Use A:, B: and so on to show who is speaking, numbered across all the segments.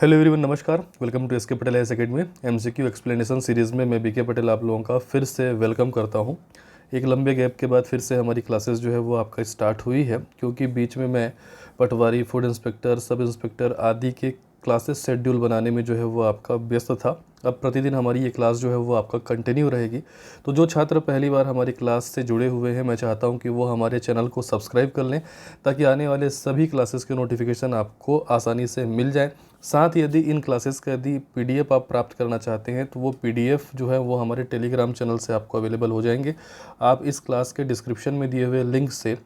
A: Hello everyone, नमस्कार। Welcome to SK Patel IAS academy MCQ explanation series में मैं BK Patel आप लोगों का फिर से वेलकम करता हूं। एक लंबे गैप के बाद फिर से हमारी क्लासेस जो है वो आपका स्टार्ट हुई है, क्योंकि बीच में मैं पटवारी, फूड इंस्पेक्टर, सब इंस्पेक्टर आदि के क्लासेस शेड्यूल बनाने में जो है वो आपका व्यस्त था। अब प्रतिदिन हमारी ये क्लास जो है वो आपका कंटिन्यू रहेगी। तो जो छात्र पहली बार हमारी क्लास से जुड़े हुए हैं, मैं चाहता हूं कि वो हमारे चैनल को सब्सक्राइब कर लें, ताकि आने वाले सभी क्लासेस के नोटिफिकेशन आपको आसानी से मिल जाए। साथ ही यदि इन क्लासेस का यदि पीडीएफ आप प्राप्त करना चाहते हैं तो वो पीडीएफ जो है वो हमारे टेलीग्राम चैनल से आपको अवेलेबल हो जाएंगे। आप इस क्लास के डिस्क्रिप्शन में दिए हुए लिंक से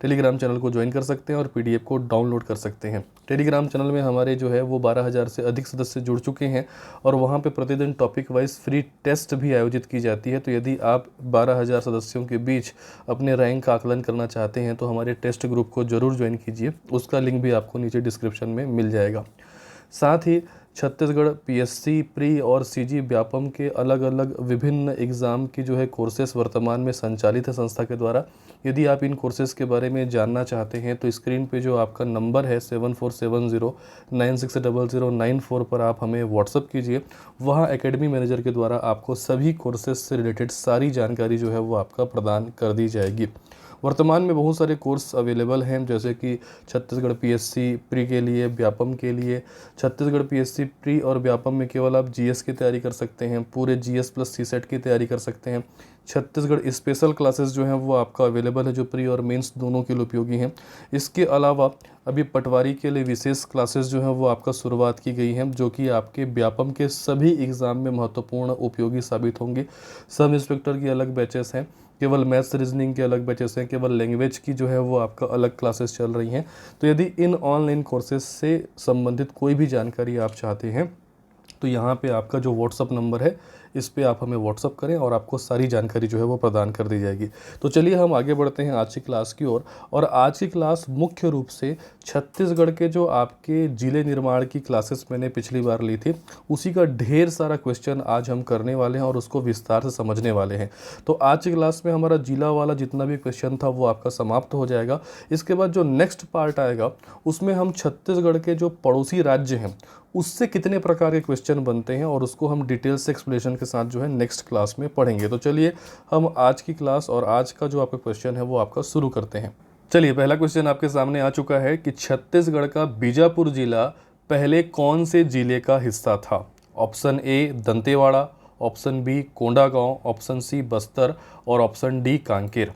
A: टेलीग्राम चैनल को ज्वाइन कर सकते हैं और पीडीएफ को डाउनलोड कर सकते हैं। टेलीग्राम चैनल में हमारे जो है वो 12,000 से अधिक सदस्य जुड़ चुके हैं और वहाँ पे प्रतिदिन टॉपिक वाइज फ्री टेस्ट भी आयोजित की जाती है। तो यदि आप 12,000 सदस्यों के बीच अपने रैंक का आकलन करना चाहते हैं तो हमारे टेस्ट ग्रुप को ज़रूर ज्वाइन कीजिए। उसका लिंक भी आपको नीचे डिस्क्रिप्शन में मिल जाएगा। साथ ही छत्तीसगढ़ पीएससी प्री और सीजी व्यापम के अलग अलग विभिन्न एग्ज़ाम की जो है कोर्सेस वर्तमान में संचालित है संस्था के द्वारा। यदि आप इन कोर्सेज़ के बारे में जानना चाहते हैं तो स्क्रीन पे जो आपका नंबर है 7470960094 पर आप हमें व्हाट्सअप कीजिए। वहाँ एकेडमी मैनेजर के द्वारा आपको सभी कोर्सेज से रिलेटेड सारी जानकारी जो है वो आपका प्रदान कर दी जाएगी। वर्तमान में बहुत सारे कोर्स अवेलेबल हैं, जैसे कि छत्तीसगढ़ पीएससी प्री के लिए, व्यापम के लिए। छत्तीसगढ़ पीएससी प्री और व्यापम में केवल आप जीएस की तैयारी कर सकते हैं, पूरे जीएस प्लस सीसेट की तैयारी कर सकते हैं। छत्तीसगढ़ स्पेशल क्लासेस जो हैं वो आपका अवेलेबल है, जो प्री और मेंस दोनों के लिए उपयोगी हैं। इसके अलावा अभी पटवारी के लिए विशेष क्लासेस जो हैं वो आपका शुरुआत की गई हैं, जो कि आपके व्यापम के सभी एग्ज़ाम में महत्वपूर्ण उपयोगी साबित होंगे। सब इंस्पेक्टर की अलग बैचेस हैं, केवल मैथ्स रीजनिंग के अलग बैचेस हैं, केवल लैंग्वेज की जो है वो आपका अलग क्लासेस चल रही हैं। तो यदि इन ऑनलाइन कोर्सेज से संबंधित कोई भी जानकारी आप चाहते हैं तो यहाँ पे आपका जो व्हाट्सअप नंबर है इस पे आप हमें व्हाट्सअप करें और आपको सारी जानकारी जो है वो प्रदान कर दी जाएगी। तो चलिए हम आगे बढ़ते हैं आज की क्लास की ओर। और आज की क्लास मुख्य रूप से छत्तीसगढ़ के जो आपके जिले निर्माण की क्लासेस मैंने पिछली बार ली थी, उसी का ढेर सारा क्वेश्चन आज हम करने वाले हैं और उसको विस्तार से समझने वाले हैं। तो आज की क्लास में हमारा जिला वाला जितना भी क्वेश्चन था वो आपका समाप्त हो जाएगा। इसके बाद जो नेक्स्ट पार्ट आएगा उसमें हम छत्तीसगढ़ के जो पड़ोसी राज्य हैं उससे कितने प्रकार के क्वेश्चन बनते हैं और उसको हम डिटेल से एक्सप्लेनेशन के साथ जो है नेक्स्ट क्लास में पढ़ेंगे। तो चलिए हम आज की क्लास और आज का जो आपका क्वेश्चन है वो आपका शुरू करते हैं। चलिए, पहला क्वेश्चन आपके सामने आ चुका है कि छत्तीसगढ़ का बीजापुर जिला पहले कौन से जिले का हिस्सा था। Option A Dantewada, option B Kondagaon, option C Bastar और ऑप्शन डी कांकेर।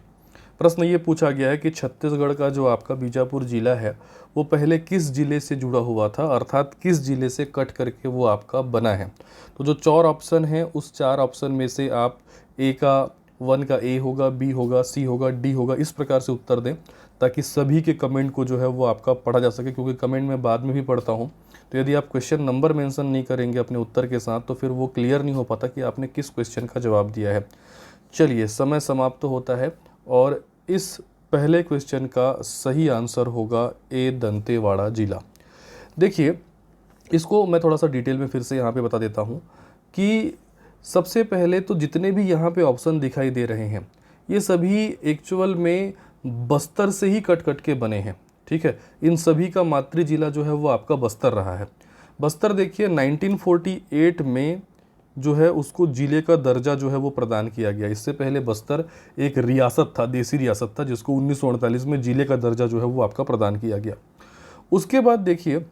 A: प्रश्न ये पूछा गया है कि छत्तीसगढ़ का जो आपका बीजापुर जिला है वो पहले किस जिले से जुड़ा हुआ था, अर्थात किस जिले से कट करके वो आपका बना है। तो जो 4 ऑप्शन हैं उस 4 ऑप्शन में से आप ए का 1 का ए होगा, बी होगा, सी होगा, डी होगा, इस प्रकार से उत्तर दें ताकि सभी के कमेंट को जो है वो आपका पढ़ा जा सके, क्योंकि कमेंट मैं बाद में भी पढ़ता हूँ। तो यदि आप क्वेश्चन नंबर मेंशन नहीं करेंगे अपने उत्तर के साथ तो फिर वो क्लियर नहीं हो पाता कि आपने किस क्वेश्चन का जवाब दिया है। चलिए, समय समाप्त होता है और इस पहले क्वेश्चन का सही आंसर होगा ए दंतेवाड़ा जिला। देखिए, इसको मैं थोड़ा सा डिटेल में फिर से यहाँ पे बता देता हूँ कि सबसे पहले तो जितने भी यहाँ पे ऑप्शन दिखाई दे रहे हैं ये सभी एक्चुअल में बस्तर से ही कट कट के बने हैं। ठीक है, इन सभी का मातृ जिला जो है वो आपका बस्तर रहा है। बस्तर देखिए 1948 में जो है उसको जिले का दर्जा जो है वो प्रदान किया गया। इससे पहले बस्तर एक रियासत था, देसी रियासत था, जिसको 1948 में जिले का दर्जा जो है वो आपका प्रदान किया गया। उसके बाद देखिए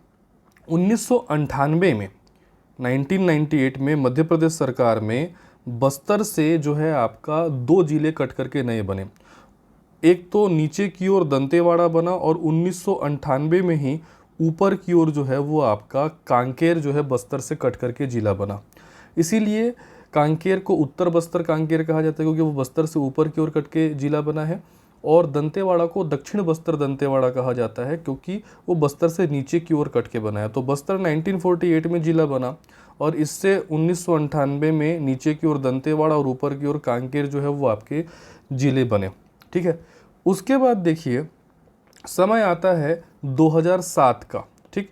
A: 1998 में 1998 में मध्य प्रदेश सरकार में बस्तर से जो है आपका 2 जिले कट करके नए बने। एक तो नीचे की ओर दंतेवाड़ा बना और 1998 में ही ऊपर की ओर जो है वो आपका कांकेर जो है बस्तर से कट करके जिला बना। इसीलिए कांकेर को उत्तर बस्तर कांकेर कहा जाता है, क्योंकि वो बस्तर से ऊपर की ओर कट के जिला बना है। और दंतेवाड़ा को दक्षिण बस्तर दंतेवाड़ा कहा जाता है, क्योंकि वो बस्तर से नीचे की ओर कट के बना है। तो बस्तर 1948 में जिला बना और इससे 1998 में नीचे की ओर दंतेवाड़ा और ऊपर की ओर कांकेर जो है वो आपके जिले बने। ठीक है, उसके बाद देखिए समय आता है 2007 का। ठीक,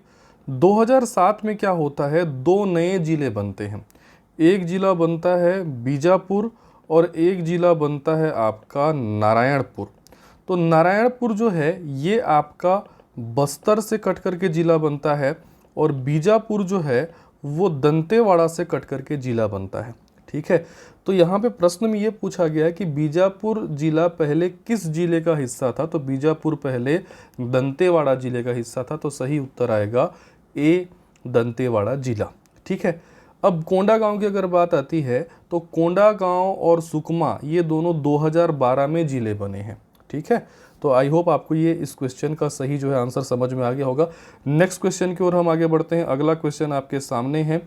A: 2007 में क्या होता है, 2 नए जिले बनते हैं। एक जिला बनता है बीजापुर और एक जिला बनता है आपका नारायणपुर। तो नारायणपुर जो है ये आपका बस्तर से कट करके जिला बनता है और बीजापुर जो है वो दंतेवाड़ा से कट करके जिला बनता है। ठीक है, तो यहाँ पे प्रश्न में ये पूछा गया है कि बीजापुर जिला पहले किस जिले का हिस्सा था, तो बीजापुर पहले दंतेवाड़ा जिले का हिस्सा था, तो सही उत्तर आएगा ए, दंतेवाड़ा जिला। ठीक है, अब कोंडागांव की अगर बात आती है तो कोंडागांव और सुकमा ये दोनों 2012 में जिले बने हैं। ठीक है, तो आई होप आपको ये इस क्वेश्चन का सही जो है आंसर समझ में आ गया होगा। नेक्स्ट क्वेश्चन की ओर हम आगे बढ़ते हैं। अगला क्वेश्चन आपके सामने है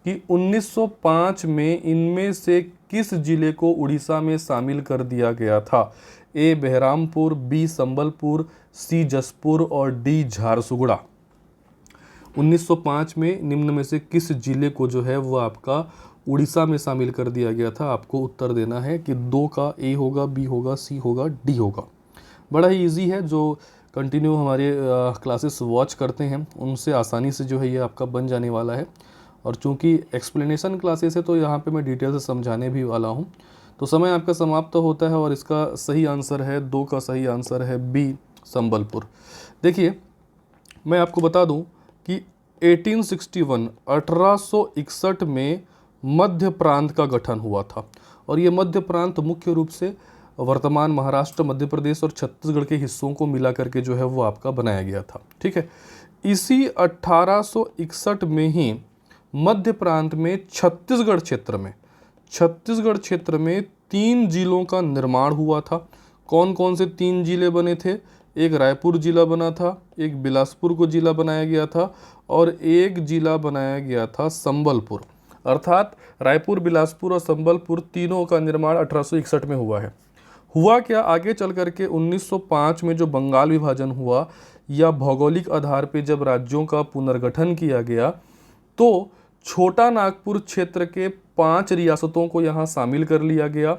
A: कि 1905 में इनमें से किस जिले को उड़ीसा में शामिल कर दिया गया था? ए बहरामपुर, बी संबलपुर, सी जसपुर और डी झारसुगुड़ा। 1905 में निम्न में से किस जिले को जो है वो आपका उड़ीसा में शामिल कर दिया गया था? आपको उत्तर देना है कि दो का ए होगा, बी होगा, सी होगा, डी होगा। बड़ा ही इजी है, जो कंटिन्यू हमारे क्लासेस वॉच करते हैं उनसे आसानी से जो है ये आपका बन जाने वाला है। और चूंकि एक्सप्लेनेशन क्लासेस है तो यहाँ पे मैं डिटेल से समझाने भी वाला हूँ। तो समय आपका समाप्त होता है और इसका सही आंसर है, दो का सही आंसर है बी संबलपुर। देखिए मैं आपको बता दूं कि 1861 में मध्य प्रांत का गठन हुआ था और ये मध्य प्रांत मुख्य रूप से वर्तमान महाराष्ट्र, मध्य प्रदेश और छत्तीसगढ़ के हिस्सों को मिला करके जो है वो आपका बनाया गया था। ठीक है, इसी 1861 में ही मध्य प्रांत में छत्तीसगढ़ क्षेत्र में 3 जिलों का निर्माण हुआ था। कौन कौन से 3 जिले बने थे? एक रायपुर जिला बना था, एक बिलासपुर को जिला बनाया गया था और एक जिला बनाया गया था संबलपुर। अर्थात रायपुर, बिलासपुर और संबलपुर तीनों का निर्माण 1861 में हुआ है। हुआ क्या, आगे चल करके 1905 में जो बंगाल विभाजन हुआ या भौगोलिक आधार पर जब राज्यों का पुनर्गठन किया गया तो छोटा नागपुर क्षेत्र के 5 रियासतों को यहाँ शामिल कर लिया गया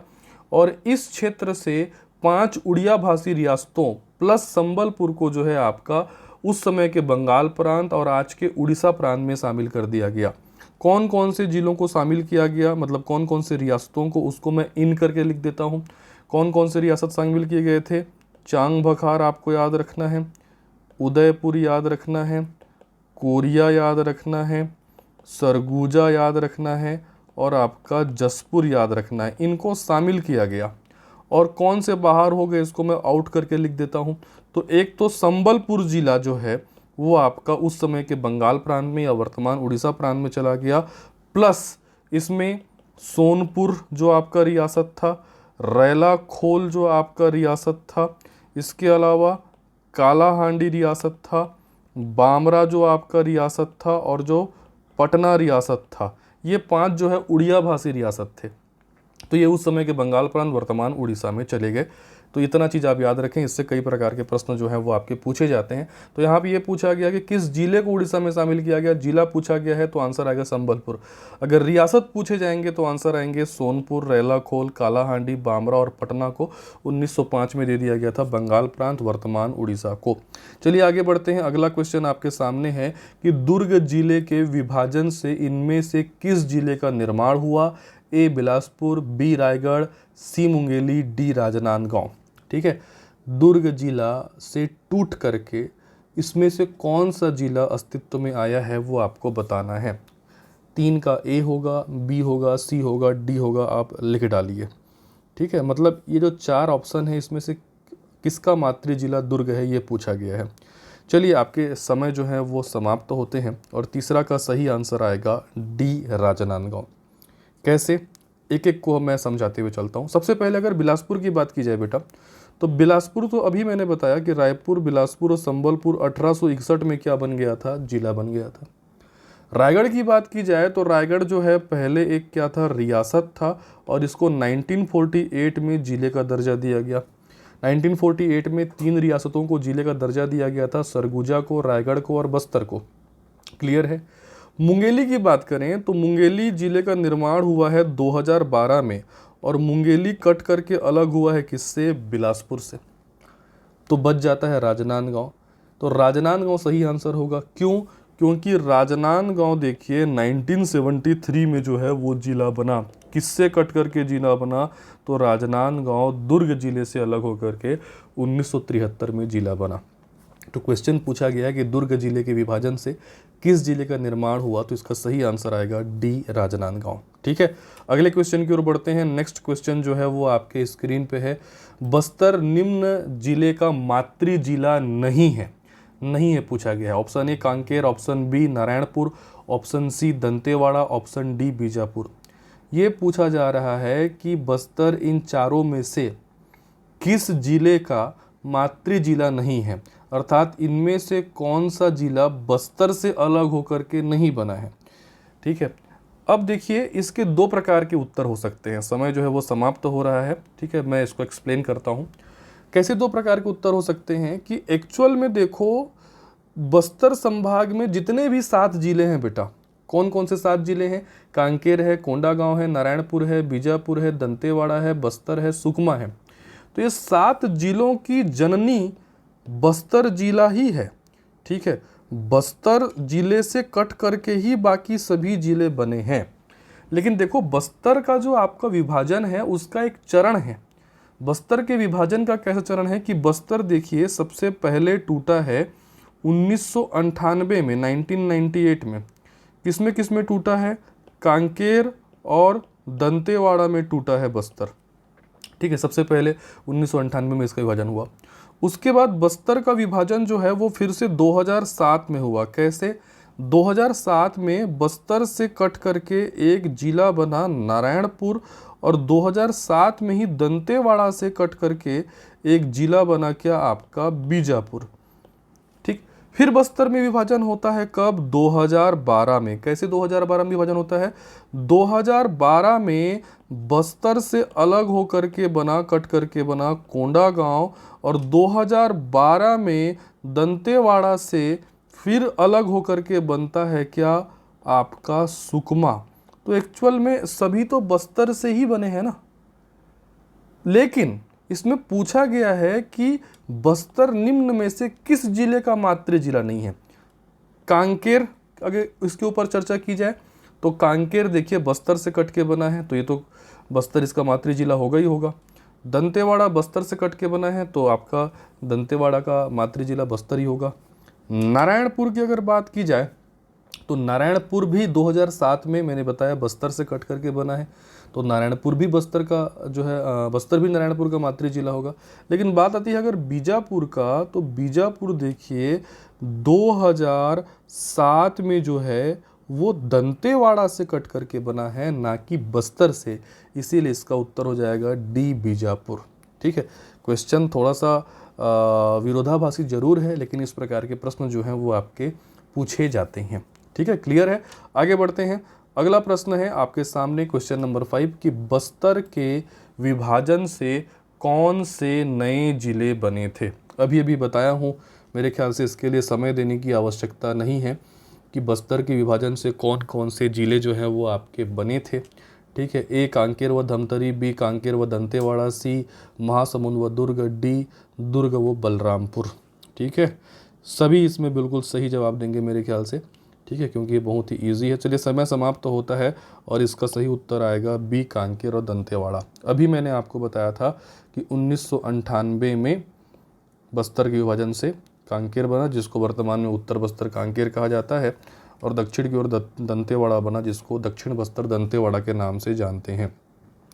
A: और इस क्षेत्र से 5 उड़िया भाषी रियासतों प्लस संबलपुर को जो है आपका उस समय के बंगाल प्रांत और आज के उड़ीसा प्रांत में शामिल कर दिया गया। कौन कौन से जिलों को शामिल किया गया, मतलब कौन कौन से रियासतों को, उसको मैं इन करके लिख देता हूँ। कौन कौन से रियासत शामिल किए गए थे? चांग बखार आपको याद रखना है, उदयपुर याद रखना है, कोरिया याद रखना है, सरगुजा याद रखना है और आपका जसपुर याद रखना है। इनको शामिल किया गया और कौन से बाहर हो गए इसको मैं आउट करके लिख देता हूँ। तो एक तो संबलपुर जिला जो है वो आपका उस समय के बंगाल प्रांत में या वर्तमान उड़ीसा प्रांत में चला गया, प्लस इसमें सोनपुर जो आपका रियासत था, रैला खोल जो आपका रियासत था, इसके अलावा कालाहांडी रियासत था, बामरा जो आपका रियासत था और जो पटना रियासत था। ये 5 जो है उड़िया भाषी रियासत थे। तो ये उस समय के बंगाल प्रांत वर्तमान उड़ीसा में चले गए। तो इतना चीज़ आप याद रखें, इससे कई प्रकार के प्रश्न जो हैं वो आपके पूछे जाते हैं। तो यहाँ पे ये पूछा गया कि किस जिले को उड़ीसा में शामिल किया गया, जिला पूछा गया है तो आंसर आएगा संबलपुर। अगर रियासत पूछे जाएंगे तो आंसर आएंगे सोनपुर, रैलाखोल, कालाहांडी, बामरा और पटना को 1905 में दे दिया गया था बंगाल प्रांत वर्तमान उड़ीसा को। चलिए आगे बढ़ते हैं। अगला क्वेश्चन आपके सामने है कि दुर्ग जिले के विभाजन से इनमें से किस जिले का निर्माण हुआ? ए बिलासपुर, बी रायगढ़, सी मुंगेली, डी राजनांदगांव। ठीक है, दुर्ग जिला से टूट करके इसमें से कौन सा जिला अस्तित्व में आया है वो आपको बताना है। 3 का ए होगा, बी होगा, सी होगा, डी होगा, आप लिख डालिए। ठीक है, मतलब ये जो 4 ऑप्शन है इसमें से किसका मातृ जिला दुर्ग है ये पूछा गया है। चलिए आपके समय जो है वो समाप्त होते हैं और तीसरा का सही आंसर आएगा डी राजनांदगांव। कैसे, एक एक को मैं समझाते हुए चलता हूँ। सबसे पहले अगर बिलासपुर की बात की जाए बेटा, तो बिलासपुर तो अभी मैंने बताया कि रायपुर, बिलासपुर और संबलपुर 1861 में क्या बन गया था, जिला बन गया था। रायगढ़ की बात की जाए तो रायगढ़ जो है पहले एक क्या था, रियासत था और इसको 1948 में जिले का दर्जा दिया गया। 1948 में 3 रियासतों को जिले का दर्जा दिया गया था, सरगुजा को, रायगढ़ को और बस्तर को। क्लियर है। मुंगेली की बात करें तो मुंगेली जिले का निर्माण हुआ है 2012 में और मुंगेली कट करके अलग हुआ है किससे, बिलासपुर से। तो बच जाता है राजनांदगांव। तो राजनांदगांव सही आंसर होगा। क्यों? क्योंकि राजनांदगांव देखिए 1973 में जो है वो जिला बना। किससे कट करके जिला बना? तो राजनांदगांव दुर्ग जिले से अलग होकर के 1973 में जिला बना। तो क्वेश्चन पूछा गया कि दुर्ग जिले के विभाजन से किस जिले का निर्माण हुआ, तो इसका सही आंसर आएगा डी राजनांदगांव। ठीक है, अगले क्वेश्चन की ओर बढ़ते हैं। नेक्स्ट क्वेश्चन जो है वो आपके स्क्रीन पे है। बस्तर निम्न जिले का मातृ जिला नहीं है, नहीं है पूछा गया है। Option A Kanker, option B Narayanpur, option C Dantewada, option D Bijapur. ये पूछा जा रहा है कि बस्तर इन चारों में से किस जिले का मातृ जिला नहीं है, अर्थात इनमें से कौन सा जिला बस्तर से अलग होकर के नहीं बना है। ठीक है, अब देखिए इसके दो प्रकार के उत्तर हो सकते हैं। समय जो है वो समाप्त हो रहा है। ठीक है, मैं इसको एक्सप्लेन करता हूँ। कैसे दो प्रकार के उत्तर हो सकते हैं कि एक्चुअल में देखो, बस्तर संभाग में जितने भी 7 जिले हैं बेटा, कौन कौन से 7 जिले हैं? कांकेर है, कोंडागांव है, नारायणपुर है, बीजापुर है, दंतेवाड़ा है, बस्तर है, सुकमा है। तो ये 7 जिलों की जननी बस्तर जिला ही है। ठीक है, बस्तर जिले से कट करके ही बाकी सभी जिले बने हैं। लेकिन देखो, बस्तर का जो आपका विभाजन है उसका एक चरण है। बस्तर के विभाजन का कैसा चरण है कि बस्तर देखिए सबसे पहले टूटा है 1998 में, 1998 में। किसमें किसमें टूटा है? कांकेर और दंतेवाड़ा में टूटा है बस्तर। ठीक है, सबसे पहले 1998 में इसका विभाजन हुआ। उसके बाद बस्तर का विभाजन जो है वो फिर से 2007 में हुआ। कैसे? 2007 में बस्तर से कट करके एक जिला बना नारायणपुर, और 2007 में ही दंतेवाड़ा से कट करके एक जिला बना क्या आपका बीजापुर। ठीक, फिर बस्तर में विभाजन होता है कब? 2012 में। कैसे 2012 में विभाजन होता है? 2012 में बस्तर से अलग होकर के बना, कट करके बना कोंडागांव, और 2012 में दंतेवाड़ा से फिर अलग होकर के बनता है क्या आपका सुकमा। तो एक्चुअल में सभी तो बस्तर से ही बने हैं ना। लेकिन इसमें पूछा गया है कि बस्तर निम्न में से किस जिले का मातृ जिला नहीं है। कांकेर, अगर इसके ऊपर चर्चा की जाए तो कांकेर देखिए बस्तर से कट के बना है, तो ये तो बस्तर इसका मातृ जिला होगा ही होगा। दंतेवाड़ा बस्तर से कट के बना है, तो आपका दंतेवाड़ा का मातृ जिला बस्तर ही होगा। नारायणपुर की अगर बात की जाए तो नारायणपुर भी 2007 में मैंने बताया बस्तर से कट करके बना है, तो नारायणपुर भी बस्तर का जो है बस्तर भी नारायणपुर का मातृ जिला होगा। लेकिन बात आती है अगर बीजापुर का, तो बीजापुर देखिए 2007 में जो है वो दंतेवाड़ा से कट करके बना है, ना कि बस्तर से। इसीलिए इसका उत्तर हो जाएगा डी बीजापुर। ठीक है, क्वेश्चन थोड़ा सा विरोधाभासी जरूर है, लेकिन इस प्रकार के प्रश्न जो हैं वो आपके पूछे जाते हैं। ठीक है, क्लियर है। आगे बढ़ते हैं। अगला प्रश्न है आपके सामने क्वेश्चन नंबर 5 कि बस्तर के विभाजन से कौन से नए जिले बने थे। अभी अभी बताया हूँ, मेरे ख्याल से इसके लिए समय देने की आवश्यकता नहीं है कि बस्तर के विभाजन से कौन कौन से जिले जो हैं वो आपके बने थे। ठीक है, ए कांकेर व धमतरी, बी कांकेर व दंतेवाड़ा, सी महासमुंद व दुर्ग, डी दुर्ग व बलरामपुर। ठीक है, सभी इसमें बिल्कुल सही जवाब देंगे मेरे ख्याल से। ठीक है, क्योंकि ये बहुत ही इजी है। चलिए, समय समाप्त तो होता है और इसका सही उत्तर आएगा बी कांकेर और दंतेवाड़ा। अभी मैंने आपको बताया था कि 1998 में बस्तर के विभाजन से कांकेर बना, जिसको वर्तमान में उत्तर बस्तर कांकेर कहा जाता है, और दक्षिण की ओर दंतेवाड़ा बना, जिसको दक्षिण बस्तर दंतेवाड़ा के नाम से जानते हैं।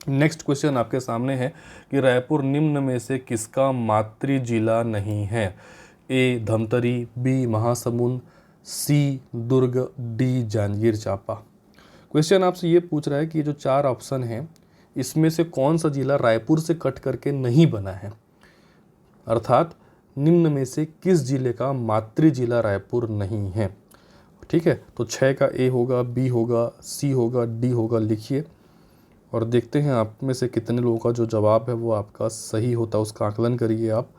A: नेक्स्ट क्वेश्चन आपके सामने है कि रायपुर निम्न में से किसका मातृ जिला नहीं है। ए धमतरी, बी महासमुंद, सी दुर्ग, डी जांजगीर चांपा। क्वेश्चन आपसे ये पूछ रहा है कि ये जो 4 ऑप्शन हैं इसमें से कौन सा जिला रायपुर से कट करके नहीं बना है, अर्थात निम्न में से किस जिले का मातृ जिला रायपुर नहीं है। ठीक है, तो 6 का ए होगा, बी होगा, सी होगा, डी होगा। लिखिए और देखते हैं आप में से कितने लोगों का जो जवाब है वो आपका सही होता है, उसका आकलन करिए आप।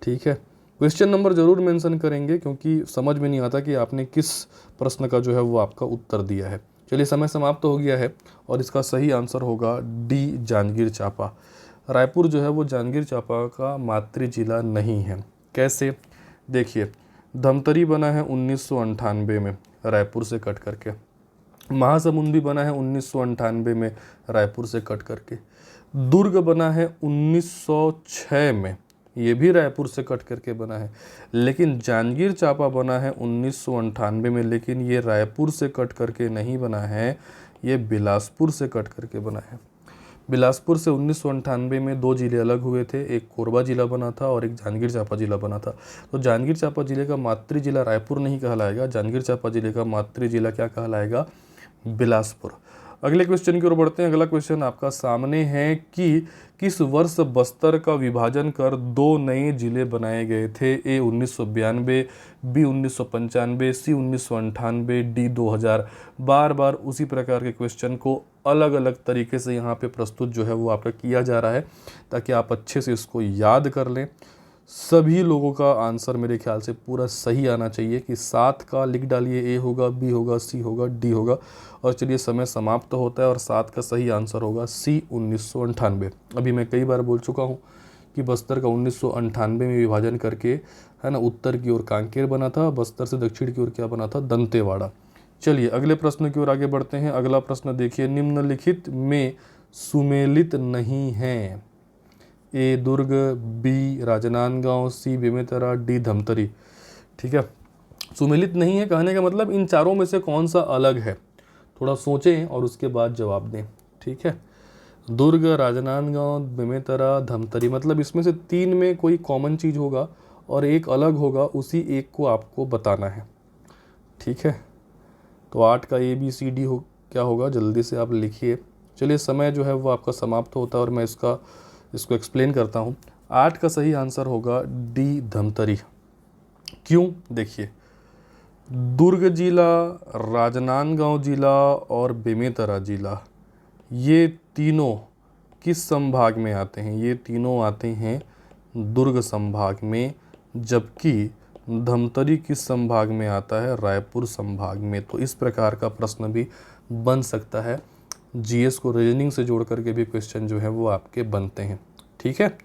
A: ठीक है, क्वेश्चन नंबर जरूर मेंशन करेंगे, क्योंकि समझ में नहीं आता कि आपने किस प्रश्न का जो है वो आपका उत्तर दिया है। चलिए, समय समाप्त हो गया है और इसका सही आंसर होगा डी जांजगीर चांपा। रायपुर जो है वो जांजगीर चांपा का मातृ जिला नहीं है। कैसे? देखिए, धमतरी बना है 1998 में रायपुर से कट करके, महासमुंद भी बना है 1998 में रायपुर से कट करके, दुर्ग बना है 1906 में ये भी रायपुर से कट करके बना है। लेकिन जांजगीर चांपा बना है 1998 में, लेकिन ये रायपुर से कट करके नहीं बना है, ये बिलासपुर से कट करके बना है। बिलासपुर से 1998 में 2 जिले अलग हुए थे, एक कोरबा जिला बना था और एक जांजगीर चांपा जिला बना था। तो जांजगीर चांपा जिले का मातृ जिला रायपुर नहीं कहलाएगा, जांजगीर चांपा जिले का मातृ जिला क्या कहलाएगा? बिलासपुर। अगले क्वेश्चन की ओर बढ़ते हैं। अगला क्वेश्चन आपका सामने है कि किस वर्ष बस्तर का विभाजन कर 2 नए जिले बनाए गए थे? ए 1992, बी 1995, सी 1998, डी 2000। बार बार उसी प्रकार के क्वेश्चन को अलग अलग तरीके से यहाँ पे प्रस्तुत जो है वो आपका किया जा रहा है, ताकि आप अच्छे से इसको याद कर लें। सभी लोगों का आंसर मेरे ख्याल से पूरा सही आना चाहिए कि 7 का लिख डालिए, ए होगा, बी होगा, सी होगा, डी होगा। और चलिए समय समाप्त होता है और 7 का सही आंसर होगा सी 1998। अभी मैं कई बार बोल चुका हूँ कि बस्तर का 1998 में विभाजन करके, है ना, उत्तर की ओर कांकेर बना था, बस्तर से दक्षिण की ओर क्या बना था? दंतेवाड़ा। चलिए अगले प्रश्न की ओर आगे बढ़ते हैं। अगला प्रश्न देखिए, निम्नलिखित में सुमेलित नहीं है? ए दुर्ग, बी राजनांदगांव, सी बेमेतरा, डी धमतरी। ठीक है, सुमेलित नहीं है कहने का मतलब इन चारों में से कौन सा अलग है? थोड़ा सोचें और उसके बाद जवाब दें। ठीक है, दुर्ग, राजनांदगांव, बेमेतरा, धमतरी, मतलब इसमें से 3 में कोई कॉमन चीज़ होगा और एक अलग होगा, उसी एक को आपको बताना है। ठीक है, तो 8 का ए बी सी डी हो क्या होगा? जल्दी से आप लिखिए। चलिए समय जो है वो आपका समाप्त होता है और मैं इसको एक्सप्लेन करता हूँ। 8 का सही आंसर होगा डी धमतरी। क्यों? देखिए, दुर्ग जिला, राजनांदगांव जिला और बेमेतरा जिला, ये तीनों किस संभाग में आते हैं? ये तीनों आते हैं दुर्ग संभाग में, जबकि धमतरी किस संभाग में आता है? रायपुर संभाग में। तो इस प्रकार का प्रश्न भी बन सकता है। जीएस को रीजनिंग से जोड़ करके भी क्वेश्चन जो है वो आपके बनते हैं। ठीक है,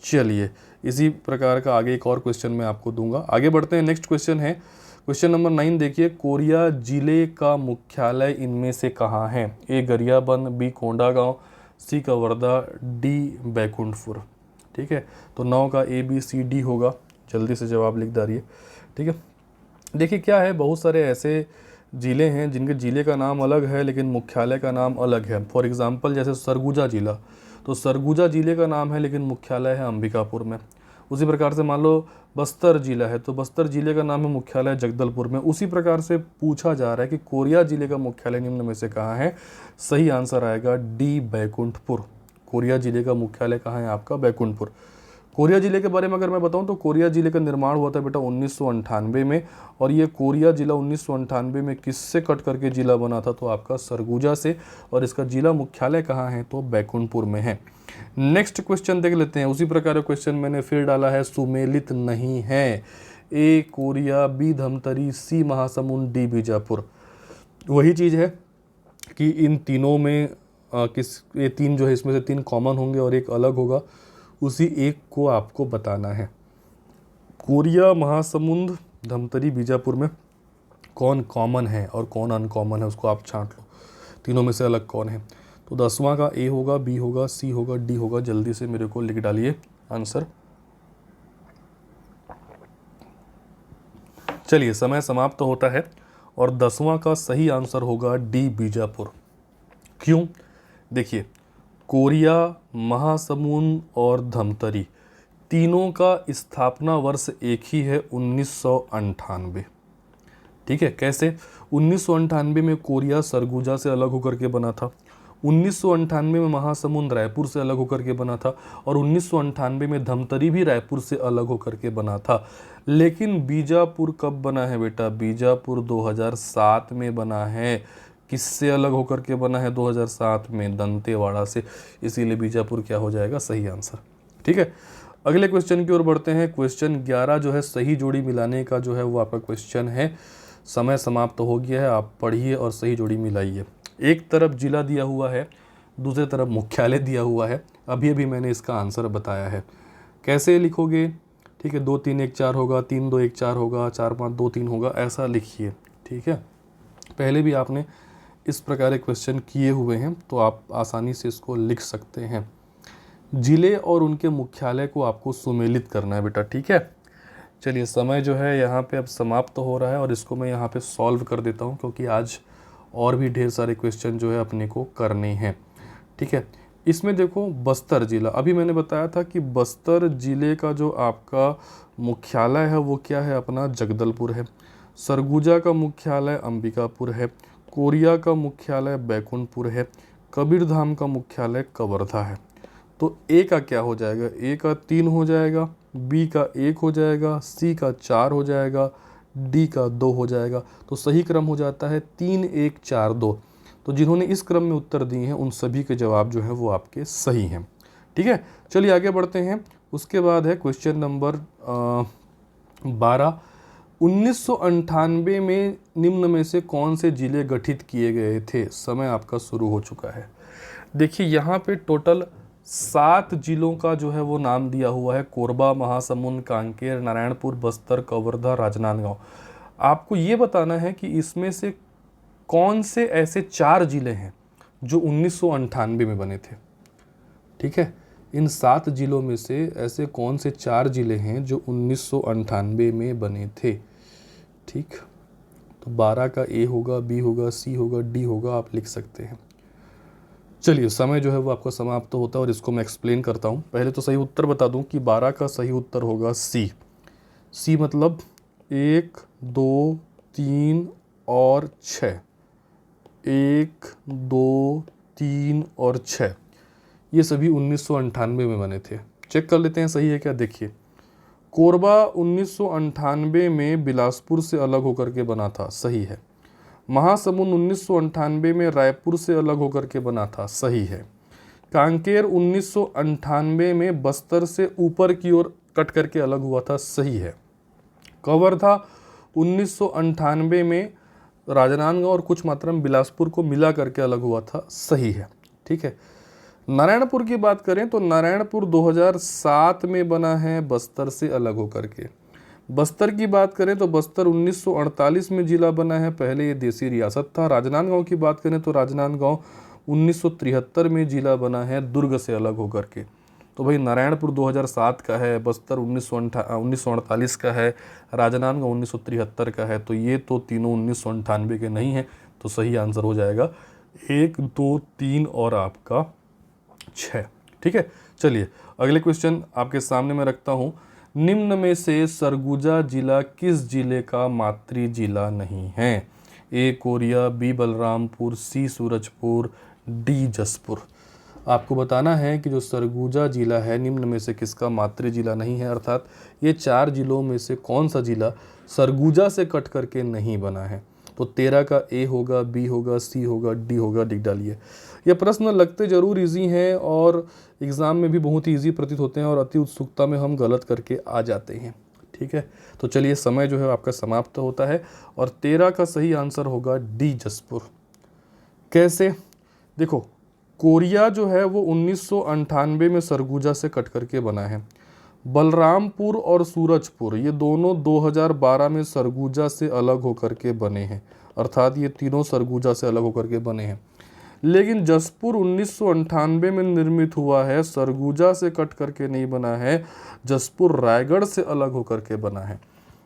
A: चलिए इसी प्रकार का आगे एक और क्वेश्चन मैं आपको दूंगा। आगे बढ़ते हैं। नेक्स्ट क्वेश्चन है क्वेश्चन नंबर 9। देखिए, कोरिया जिले का मुख्यालय इनमें से कहाँ है? ए गरियाबंद, बी कोंडागांव, सी कवर्धा, डी बैकुंठपुर। ठीक है, तो 9 का ए बी सी डी होगा। जल्दी से जवाब लिख डालिए। ठीक है, देखिए क्या है, बहुत सारे ऐसे ज़िले हैं जिनके ज़िले का नाम अलग है लेकिन मुख्यालय का नाम अलग है। फॉर एग्जांपल जैसे सरगुजा ज़िला, तो सरगुजा ज़िले का नाम है लेकिन मुख्यालय है अंबिकापुर में। उसी प्रकार से मान लो बस्तर ज़िला है तो बस्तर ज़िले का नाम है, मुख्यालय जगदलपुर में। उसी प्रकार से पूछा जा रहा है कि कोरिया ज़िले का मुख्यालय निम्न में से कहाँ है? सही आंसर आएगा डी बैकुंठपुर। कोरिया ज़िले का मुख्यालय कहाँ है आपका? बैकुंठपुर। कोरिया ज़िले के बारे में अगर मैं बताऊं तो कोरिया ज़िले का निर्माण हुआ था बेटा 1998 में, और ये कोरिया ज़िला 1998 में किससे कट करके ज़िला बना था? तो आपका सरगुजा से। और इसका ज़िला मुख्यालय कहाँ है? तो बैकुंठपुर में है। नेक्स्ट क्वेश्चन देख लेते हैं। उसी प्रकार का क्वेश्चन मैंने फिर डाला है, सुमेलित नहीं है। ए कोरिया, बी धमतरी, सी महासमुंद, डी बीजापुर। वही चीज़ है कि इन तीनों में ये 3 जो है इसमें से 3 कॉमन होंगे और एक अलग होगा, उसी एक को आपको बताना है। कोरिया, महासमुंद, धमतरी, बीजापुर में कौन कॉमन है और कौन अनकॉमन है उसको आप छांट लो। तीनों में से अलग कौन है? तो 10वां का ए होगा, बी होगा, सी होगा, डी होगा। जल्दी से मेरे को लिख डालिए आंसर। चलिए समय समाप्त होता है और 10वां का सही आंसर होगा डी बीजापुर। क्यों? देखिए, कोरिया, महासमुंद और धमतरी तीनों का स्थापना वर्ष एक ही है, 1998। ठीक है, कैसे? 1998 में कोरिया सरगुजा से अलग होकर के बना था, 1998 में महासमुंद रायपुर से अलग होकर के बना था, और 1998 में धमतरी भी रायपुर से अलग होकर के बना था। लेकिन बीजापुर कब बना है बेटा? बीजापुर 2007 में बना है। किससे अलग होकर के बना है 2007 में? दंतेवाड़ा से। इसीलिए बीजापुर क्या हो जाएगा? सही आंसर। ठीक है, अगले क्वेश्चन की ओर बढ़ते हैं। क्वेश्चन 11 जो है सही जोड़ी मिलाने का जो है वो आपका क्वेश्चन है। समय समाप्त हो गया है, आप पढ़िए और सही जोड़ी मिलाइए। एक तरफ जिला दिया हुआ है, दूसरी तरफ मुख्यालय दिया हुआ है। अभी अभी मैंने इसका आंसर बताया है। कैसे लिखोगे? ठीक है, 2 3 1 4 होगा, 3 2 1 4 होगा, 4 5 2 3 होगा, ऐसा लिखिए। ठीक है, पहले भी आपने इस प्रकार के क्वेश्चन किए हुए हैं तो आप आसानी से इसको लिख सकते हैं। जिले और उनके मुख्यालय को आपको सुमेलित करना है बेटा, ठीक है। चलिए समय जो है यहाँ पे अब समाप्त हो रहा है और इसको मैं यहाँ पे सॉल्व कर देता हूँ, क्योंकि आज और भी ढेर सारे क्वेश्चन जो है अपने को करने हैं, ठीक है। इसमें देखो बस्तर जिला, अभी मैंने बताया था कि बस्तर जिले का जो आपका मुख्यालय है वो क्या है, अपना जगदलपुर है। सरगुजा का मुख्यालय अंबिकापुर है। कोरिया का मुख्यालय बैकुंठपुर है। कबीरधाम का मुख्यालय कवर्धा है। तो ए का क्या हो जाएगा, ए का 3 हो जाएगा, बी का 1 हो जाएगा, सी का 4 हो जाएगा, डी का 2 हो जाएगा। तो सही क्रम हो जाता है 3 1 4 2। तो जिन्होंने इस क्रम में उत्तर दिए हैं उन सभी के जवाब जो हैं वो आपके सही हैं, ठीक है। चलिए आगे बढ़ते हैं। उसके बाद है क्वेश्चन नंबर 12। 1998 में निम्न में से कौन से जिले गठित किए गए थे। समय आपका शुरू हो चुका है। देखिए यहाँ पे टोटल 7 जिलों का जो है वो नाम दिया हुआ है, कोरबा, महासमुंद, कांकेर, नारायणपुर, बस्तर, कवर्धा, राजनांदगांव। आपको ये बताना है कि इसमें से कौन से ऐसे 4 जिले हैं जो 1998 में बने थे, ठीक है। इन 7 जिलों में से ऐसे कौन से 4 जिले हैं जो 1998 में बने थे, ठीक। तो 12 का ए होगा, बी होगा, सी होगा, डी होगा, आप लिख सकते हैं। चलिए समय जो है वो आपका समाप्त होता है और इसको मैं एक्सप्लेन करता हूँ। पहले तो सही उत्तर बता दूँ कि 12 का सही उत्तर होगा सी। सी मतलब 1 2 3 और 6, 1 2 3 और 6, ये सभी 1998 में बने थे। चेक कर लेते हैं सही है क्या। देखिए कोरबा 1998 में बिलासपुर से अलग होकर के बना था, सही है। महासमुंद 1998 में रायपुर से अलग होकर के बना था, सही है। कांकेर 1998 में बस्तर से ऊपर की ओर कट करके अलग हुआ था, सही है। कवर्धा 1998 में राजनांदगांव और कुछ मात्रा में बिलासपुर को मिला करके अलग हुआ था, सही है, ठीक है। नारायणपुर की बात करें तो नारायणपुर 2007 में बना है बस्तर से अलग होकर के। बस्तर की बात करें तो बस्तर 1948 में जिला बना है, पहले ये देसी रियासत था। राजनांदगांव की बात करें तो राजनांदगांव 1973 में जिला बना है, दुर्ग से अलग होकर के। तो भाई नारायणपुर 2007 का है, बस्तर 1948 का है, राजनांदगांव 1973 का है। तो ये तो तीनों 1998 के नहीं हैं, तो सही आंसर हो जाएगा 1 2 3 और आपका 6, ठीक है। चलिए अगले क्वेश्चन आपके सामने मैं रखता हूँ। निम्न में से सरगुजा जिला किस जिले का मातृ जिला नहीं है। ए कोरिया, बी बलरामपुर, सी सूरजपुर, डी जसपुर। आपको बताना है कि जो सरगुजा जिला है निम्न में से किसका मातृ जिला नहीं है, अर्थात ये 4 जिलों में से कौन सा जिला सरगुजा से कट करके नहीं बना है। तो 13 का ए होगा, बी होगा, सी होगा, डी होगा, लिख डालिए। ये प्रश्न लगते जरूर इजी हैं और एग्ज़ाम में भी बहुत ही ईजी प्रतीत होते हैं और अति उत्सुकता में हम गलत करके आ जाते हैं, ठीक है। तो चलिए समय जो है आपका समाप्त होता है और 13 का सही आंसर होगा डी जसपुर। कैसे, देखो कोरिया जो है वो 1998 में सरगुजा से कट करके बना है। बलरामपुर और सूरजपुर ये दोनों 2012 में सरगुजा से अलग होकर के बने हैं, अर्थात ये तीनों सरगुजा से अलग होकर के बने हैं। लेकिन जसपुर 1998 में निर्मित हुआ है, सरगुजा से कट करके नहीं बना है, जसपुर रायगढ़ से अलग होकर के बना है।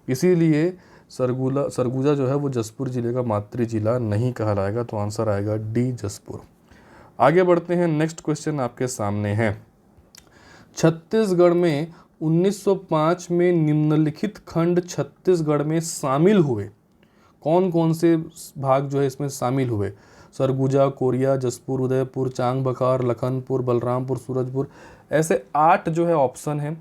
A: इसीलिए सरगुजा जो है वो जसपुर जिले का मातृ जिला नहीं कहलाएगा। तो आंसर आएगा डी जसपुर। आगे बढ़ते हैं, नेक्स्ट क्वेश्चन आपके सामने है। छत्तीसगढ़ में 1905 में निम्नलिखित खंड छत्तीसगढ़ में शामिल हुए। कौन कौन से भाग जो है इसमें शामिल हुए। सरगुजा, कोरिया, जसपुर, उदयपुर, चांग बखार, लखनपुर, बलरामपुर, सूरजपुर। ऐसे 8 जो है ऑप्शन हैं,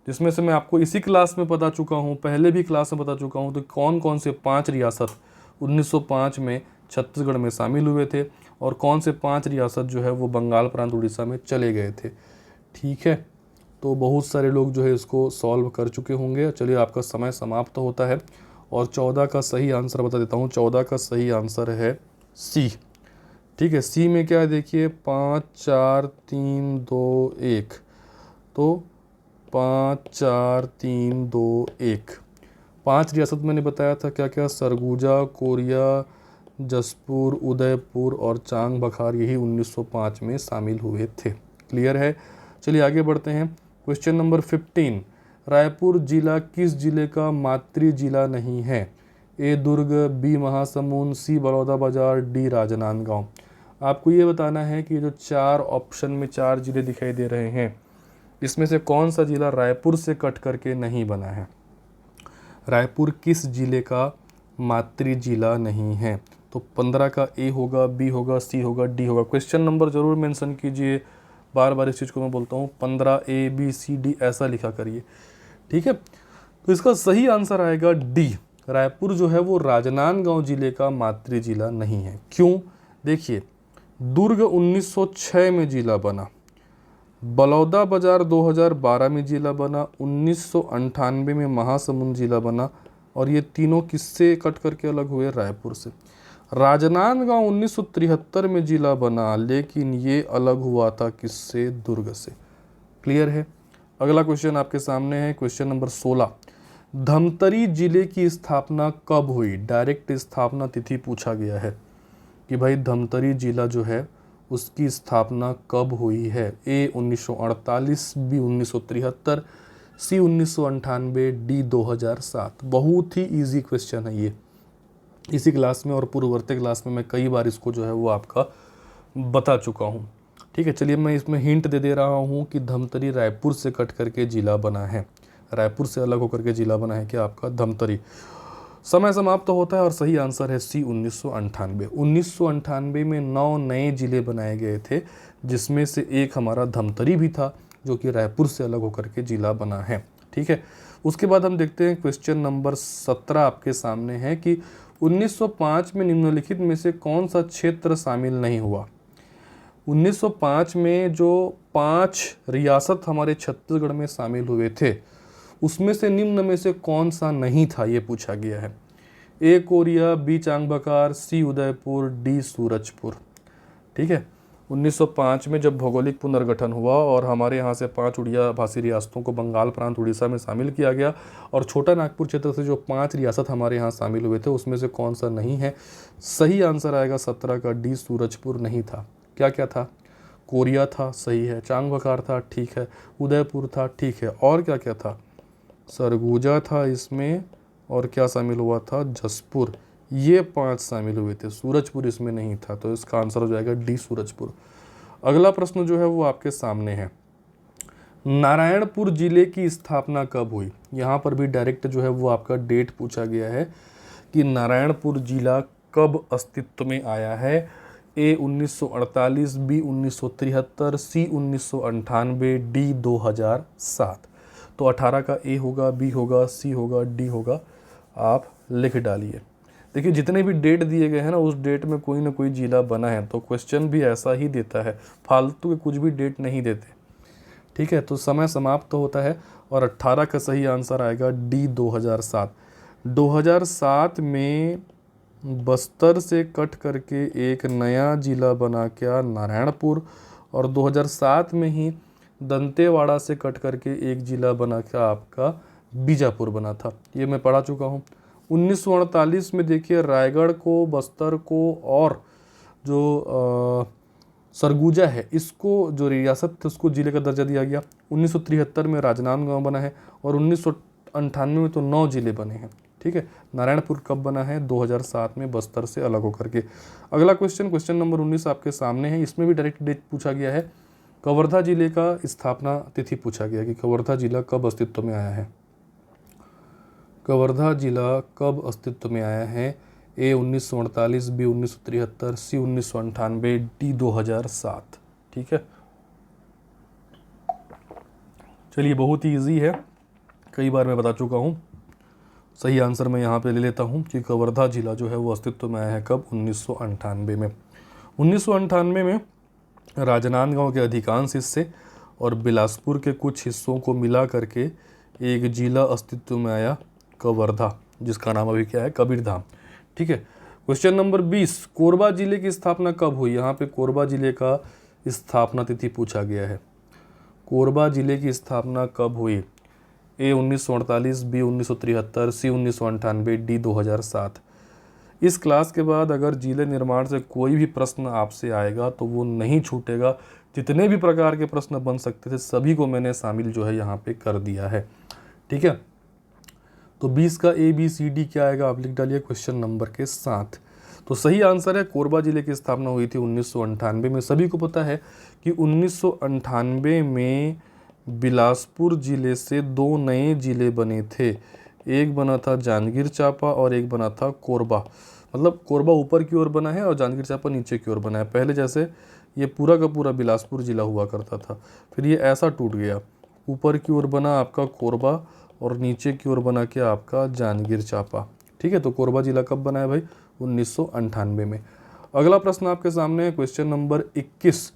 A: जिसमें से मैं आपको इसी क्लास में बता चुका हूँ, पहले भी क्लास में बता चुका हूँ। तो कौन कौन से 5 रियासत 1905 में छत्तीसगढ़ में शामिल हुए थे और कौन से 5 रियासत जो है वो बंगाल प्रांत उड़ीसा में चले गए थे, ठीक है। तो बहुत सारे लोग जो है इसको सॉल्व कर चुके होंगे। चलिए आपका समय समाप्त होता है और 14 का सही आंसर बता देता हूँ। 14 का सही आंसर है सी, ठीक है। सी में क्या है देखिए, 5 4 3 2 1। तो 5 4 3 2 1 5 रियासत मैंने बताया था क्या क्या, सरगुजा, कोरिया, जसपुर, उदयपुर और चांग बखार, यही 1905 में शामिल हुए थे। क्लियर है। चलिए आगे बढ़ते हैं। क्वेश्चन नंबर 15, रायपुर जिला किस जिले का मातृ जिला नहीं है? ए दुर्ग, बी महासमुंद, सी बलौदाबाजार, डी राजनांदगांव। आपको ये बताना है कि जो 4 ऑप्शन में 4 जिले दिखाई दे रहे हैं, इसमें से कौन सा जिला रायपुर से कट करके नहीं बना है? रायपुर किस जिले का मातृ जिला नहीं है? तो 15 का ए होगा, बी होगा, सी होगा, डी होगा। क्वेश्चन नंबर जरूर मेंशन कीजिए, बार बार इस चीज़ को मैं बोलता हूँ, 15 ए बी सी डी ऐसा लिखा करिए, ठीक है। तो इसका सही आंसर आएगा डी। रायपुर जो है वो राजनांदगांव जिले का मातृ जिला नहीं है। क्यों? देखिए, दुर्ग 1906 में जिला बना, बलौदाबाजार 2012 में जिला बना, 1998 में महासमुंद जिला बना, और ये तीनों किससे कट करके अलग हुए? रायपुर से। राजनांदगांव 1973 में जिला बना, लेकिन ये अलग हुआ था किससे? दुर्ग से। क्लियर है? अगला क्वेश्चन आपके सामने है, क्वेश्चन नंबर 16, धमतरी जिले की स्थापना कब हुई? डायरेक्ट स्थापना तिथि पूछा गया है कि भाई धमतरी जिला जो है उसकी स्थापना कब हुई है? ए 1948, बी 1973, सी 1998, डी 2007। बहुत ही इजी क्वेश्चन है ये। इसी क्लास में और पूर्ववर्ती क्लास में मैं कई बार इसको जो है वो आपका बता चुका हूँ, ठीक है। चलिए मैं इसमें हिंट दे रहा हूँ कि धमतरी रायपुर से कट करके जिला बना है, रायपुर से अलग होकर के जिला बना है क्या आपका? धमतरी। समय समाप्त होता है और सही आंसर है सी 1998। 1998 में 9 नए जिले बनाए गए थे, जिसमें से एक हमारा धमतरी भी था, जो कि रायपुर से अलग होकर के जिला बना है, ठीक है। उसके बाद हम देखते हैं क्वेश्चन नंबर 17 आपके सामने है कि 1905 में निम्नलिखित में से कौन सा क्षेत्र शामिल नहीं हुआ? 1905 में जो 5 रियासत हमारे छत्तीसगढ़ में शामिल हुए थे, उसमें से निम्न में से कौन सा नहीं था, ये पूछा गया है। ए कोरिया, बी चांगबकार, सी उदयपुर, डी सूरजपुर, ठीक है। 1905 में जब भौगोलिक पुनर्गठन हुआ और हमारे यहाँ से 5 उड़िया भाषी रियासतों को बंगाल प्रांत उड़ीसा में शामिल किया गया, और छोटा नागपुर क्षेत्र से जो 5 रियासत हमारे यहाँ शामिल हुए थे, उसमें से कौन सा नहीं है? सही आंसर आएगा 17 का डी सूरजपुर नहीं था। क्या क्या था? कोरिया था, सही है, चांगबकार था, ठीक है, उदयपुर था, ठीक है, और क्या क्या था? सरगुजा था इसमें, और क्या शामिल हुआ था? जसपुर। ये 5 शामिल हुए थे, सूरजपुर इसमें नहीं था, तो इसका आंसर हो जाएगा डी सूरजपुर। अगला प्रश्न जो है वो आपके सामने है, नारायणपुर जिले की स्थापना कब हुई? यहाँ पर भी डायरेक्ट जो है वो आपका डेट पूछा गया है कि नारायणपुर जिला कब अस्तित्व में आया है। ए 1948, बी 1973, सी 1998, डी 2007। तो 18 का ए होगा, बी होगा, सी होगा, डी होगा, आप लिख डालिए। देखिए जितने भी डेट दिए गए हैं ना, उस डेट में कोई ना कोई जिला बना है, तो क्वेश्चन भी ऐसा ही देता है, फालतू के कुछ भी डेट नहीं देते, ठीक है। तो समय समाप्त होता है और 18 का सही आंसर आएगा डी 2007। 2007 में बस्तर से कट करके एक नया जिला बना क्या? नारायणपुर। और 2007 में ही दंतेवाड़ा से कट करके एक जिला बना क्या आपका? बीजापुर बना था, ये मैं पढ़ा चुका हूँ। 1948 में देखिए रायगढ़ को, बस्तर को और जो सरगुजा है, इसको जो रियासत थी उसको जिले का दर्जा दिया गया। 1973 में राजनांदगांव बना है और 1998 में तो 9 जिले बने हैं, ठीक है। नारायणपुर कब बना है? 2007 में बस्तर से अलग होकर के। अगला क्वेश्चन, क्वेश्चन नंबर 19 आपके सामने है, इसमें भी डायरेक्ट डेट पूछा गया है। कवर्धा जिले का स्थापना तिथि पूछा गया कि कवर्धा जिला कब अस्तित्व में आया है। कवर्धा जिला कब अस्तित्व में आया है? ए 1948, बी 1973, सी 1998, डी 2007, ठीक है। चलिए बहुत ही ईजी है, कई बार मैं बता चुका हूँ। सही आंसर मैं यहाँ पे ले लेता हूँ कि कवर्धा जिला जो है वो अस्तित्व में आया है कब? 1998 में। 1998 में राजनांदगांव के अधिकांश हिस्से और बिलासपुर के कुछ हिस्सों को मिला करके एक जिला अस्तित्व में आया, कवर्धा, जिसका नाम अभी क्या है? कबीरधाम, ठीक है। क्वेश्चन नंबर 20, कोरबा जिले की स्थापना कब हुई? यहाँ पे कोरबा जिले का स्थापना तिथि पूछा गया है। कोरबा जिले की स्थापना कब हुई? ए 1948, बी 1973, सी 1998, डी 2007। इस क्लास के बाद अगर जिले निर्माण से कोई भी प्रश्न आपसे आएगा तो वो नहीं छूटेगा, जितने भी प्रकार के प्रश्न बन सकते थे सभी को मैंने शामिल जो है यहाँ पे कर दिया है। ठीक है, तो 20 का ABCD क्या आएगा आप लिख डालिए क्वेश्चन नंबर के साथ। तो सही आंसर है कोरबा जिले की स्थापना हुई थी 1998 में। सभी को पता है कि 1998 में बिलासपुर जिले से 2 नए जिले बने थे, एक बना था जांजगीर चांपा और एक बना था कोरबा। मतलब कोरबा ऊपर की ओर बना है और जांजगीर चांपा नीचे की ओर बना है। पहले जैसे ये पूरा का पूरा बिलासपुर जिला हुआ करता था, फिर ये ऐसा टूट गया, ऊपर की ओर बना आपका कोरबा और नीचे की ओर बना के आपका जांजगीर चांपा। ठीक है, तो कोरबा जिला कब बना है भाई? 1998 में। अगला प्रश्न आपके सामने है क्वेश्चन नंबर 21।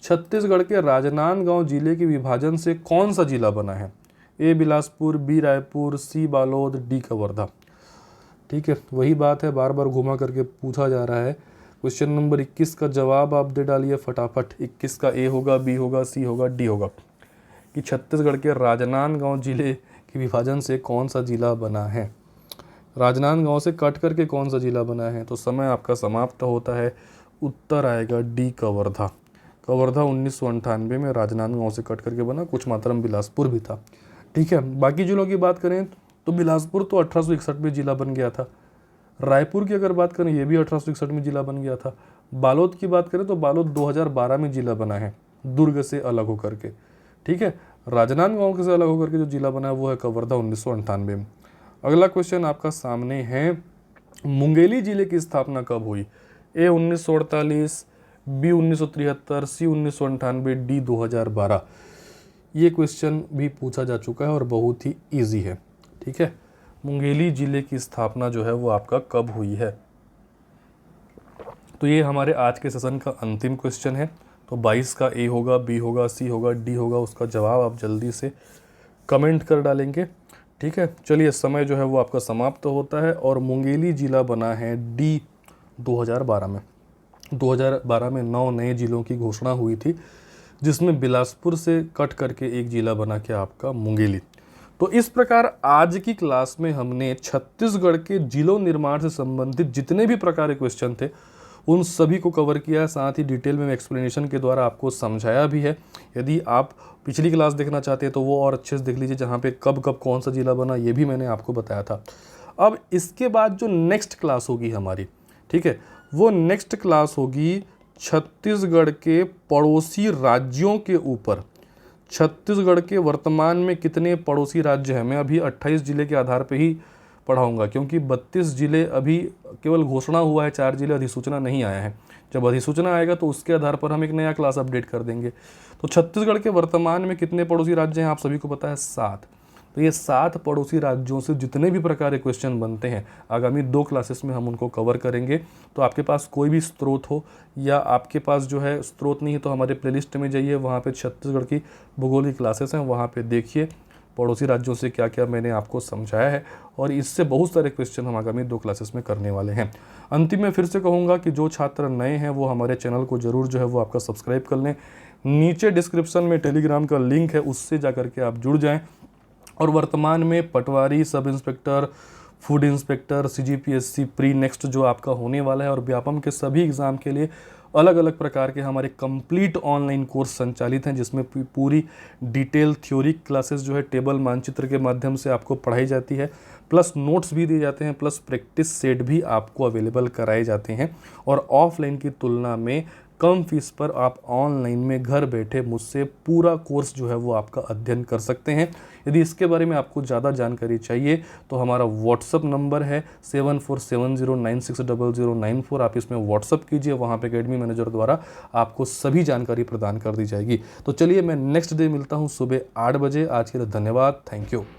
A: छत्तीसगढ़ के राजनांदगांव जिले के विभाजन से कौन सा जिला बना है? A Bilaspur, B Raipur, C Balod, D Kawardha. ठीक है, वही बात है, बार बार घुमा करके पूछा जा रहा है। क्वेश्चन नंबर 21 का जवाब आप दे डालिए फटाफट। 21 का A होगा, B होगा, C होगा, D होगा कि छत्तीसगढ़ के राजनांदगांव जिले के विभाजन से कौन सा जिला बना है? राजनांदगांव से कट करके कौन सा जिला बना है? तो समय आपका समाप्त होता है। उत्तर आएगा D कवर्धा। कवर्धा 1998 में राजनांदगांव से कट करके बना, कुछ मात्रा में बिलासपुर भी था। ठीक है, बाकी जिलों की बात करें तो बिलासपुर तो 1861 में जिला बन गया था। रायपुर की अगर बात करें ये भी 1861 में जिला बन गया था। बालोद की बात करें तो बालोद 2012 में जिला बना है, दुर्ग से अलग होकर के। ठीक है, राजनांदगांव से अलग होकर के जो जिला बना है वो है कवर्धा 1998 में। अगला क्वेश्चन आपका सामने है, मुंगेली जिले की स्थापना कब हुई? A 1948, B 1973, C 1998, D 2012। ये क्वेश्चन भी पूछा जा चुका है और बहुत ही इजी है। ठीक है, मुंगेली जिले की स्थापना जो है वो आपका कब हुई है? तो ये हमारे आज के सेशन का अंतिम क्वेश्चन है। तो 22 का A होगा, B होगा, C होगा, D होगा, उसका जवाब आप जल्दी से कमेंट कर डालेंगे। ठीक है, चलिए समय जो है वो आपका समाप्त होता है और मुंगेली जिला बना है D 2012 में। 2012 में 9 नए जिलों की घोषणा हुई थी, जिसमें बिलासपुर से कट करके एक जिला बना के आपका मुंगेली। तो इस प्रकार आज की क्लास में हमने छत्तीसगढ़ के जिलों निर्माण से संबंधित जितने भी प्रकार के क्वेश्चन थे उन सभी को कवर किया है, साथ ही डिटेल में एक्सप्लेनेशन के द्वारा आपको समझाया भी है। यदि आप पिछली क्लास देखना चाहते हैं तो वो और अच्छे से देख लीजिए, जहाँ पे कब कब कौन सा जिला बना ये भी मैंने आपको बताया था। अब इसके बाद जो नेक्स्ट क्लास होगी हमारी, ठीक है, वो नेक्स्ट क्लास होगी छत्तीसगढ़ के पड़ोसी राज्यों के ऊपर। छत्तीसगढ़ के वर्तमान में कितने पड़ोसी राज्य हैं, मैं अभी 28 जिले के आधार पे ही पढ़ाऊंगा, क्योंकि 32 जिले अभी केवल घोषणा हुआ है, 4 जिले अधिसूचना नहीं आया है। जब अधिसूचना आएगा तो उसके आधार पर हम एक नया क्लास अपडेट कर देंगे। तो छत्तीसगढ़ के वर्तमान में कितने पड़ोसी राज्य हैं आप सभी को पता है, 7। तो ये 7 पड़ोसी राज्यों से जितने भी प्रकार के क्वेश्चन बनते हैं आगामी 2 क्लासेस में हम उनको कवर करेंगे। तो आपके पास कोई भी स्रोत हो या आपके पास जो है स्रोत नहीं है तो हमारे प्लेलिस्ट में जाइए, वहाँ पे छत्तीसगढ़ की भूगोल की क्लासेस हैं, वहाँ पे देखिए पड़ोसी राज्यों से क्या क्या मैंने आपको समझाया है और इससे बहुत सारे क्वेश्चन हम आगामी 2 क्लासेस में करने वाले हैं। अंतिम में फिर से कहूँगा कि जो छात्र नए हैं वो हमारे चैनल को ज़रूर जो है वो आपका सब्सक्राइब कर लें। नीचे डिस्क्रिप्शन में टेलीग्राम का लिंक है, उससे जा करके आप जुड़ जाएँ। और वर्तमान में patwari, sub inspector, food inspector, CGPSC pre next जो आपका होने वाला है और व्यापम के सभी एग्ज़ाम के लिए अलग अलग प्रकार के हमारे कंप्लीट ऑनलाइन कोर्स संचालित हैं, जिसमें पूरी डिटेल थ्योरी क्लासेस जो है टेबल मानचित्र के माध्यम से आपको पढ़ाई जाती है, प्लस नोट्स भी दिए जाते हैं, प्लस प्रैक्टिस सेट भी आपको अवेलेबल कराए जाते हैं। और ऑफलाइन की तुलना में कम फीस पर आप ऑनलाइन में घर बैठे मुझसे पूरा कोर्स जो है वो आपका अध्ययन कर सकते हैं। यदि इसके बारे में आपको ज़्यादा जानकारी चाहिए तो हमारा व्हाट्सअप नंबर है 7470960094। आप इसमें व्हाट्सअप कीजिए, वहाँ पे एकेडमी मैनेजर द्वारा आपको सभी जानकारी प्रदान कर दी जाएगी। तो चलिए मैं नेक्स्ट डे मिलता हूँ सुबह 8 बजे। आज के लिए धन्यवाद, थैंक यू।